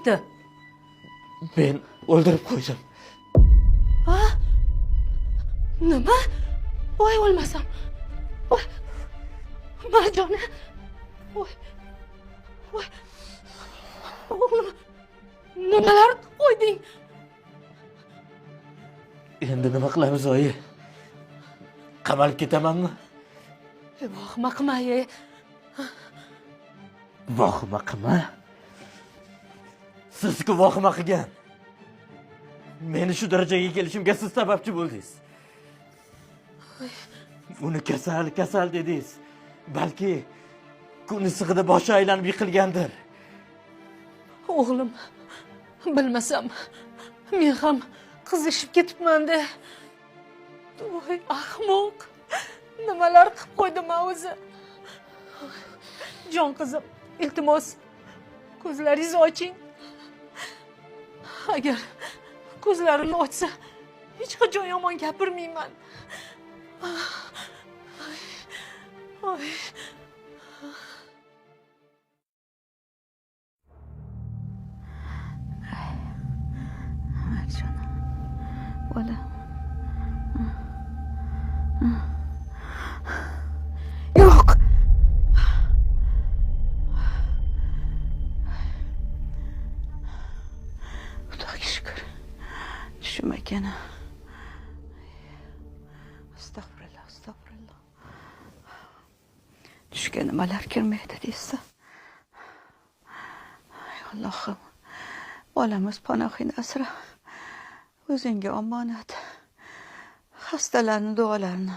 ketdi? Men o'ldirib qo'ydim. Ha? Nima? Voy o'lmasam. Voy. Marjona. Voy. Voy. O'g'lim. Nimalar qo'yding? Endi nima qilamiz, oyi? Qamalib ketamanmi? Vohma qilma-ye. Vohima qilma. Siz-ku vohima qilgan. Meni shu darajaga kelishimga siz sababchi bo'ldingiz. Uni kasal dedingiz. Balki kun isig'ida boshi aylanib yiqilgandir. O'g'lim, bilmasam, men ham qizishib ketibman-da. Voy, ahmoq. Nimalar qilib qo'ydim o'zi? Jon qizim, iltimos, ko'zlaringizni oching. Agar ko'zlarini ochsa, hech qachon yomon gapirmayman. Oy. Marjona, bolam. Yo'q. Xudoga shukr. Tushmagan. Astag'firulloh. Tushga nimalar kirmaydi deysiz? Ay Allohim. Bolamiz panohini asra. O'zingga omonat. Xastalarning duolarini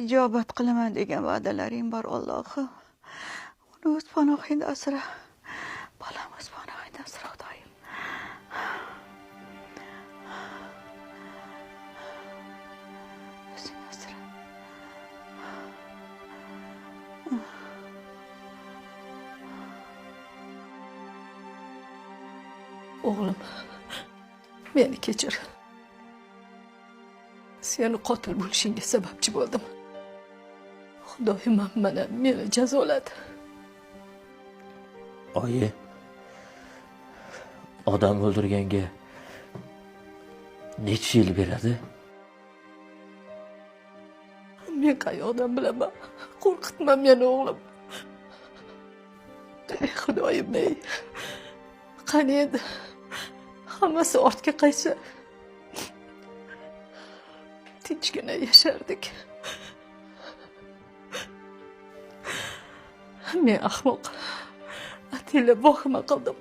ijobat qilaman degan va'dalaring bor, Allohim. Uni o'z panohingda asra. Bolamiz panohingda asra, Xudoyim. O'zing asra. O'g'lim, meni kechir. Seni qotil bo'lishingga sababchi bo'ldim. Xudoyim mana meni jazoladi. Oyi, odam o'ldirganga necha yil beradi? Men qayoqdan bilaman? Qo'rqitma meni, o'g'lim. Ey Xudoyim, ey. Qani endi hammasi ortga qaytsa, tinchgina yashardik. Men ahmoq, Atilla vohima qildim.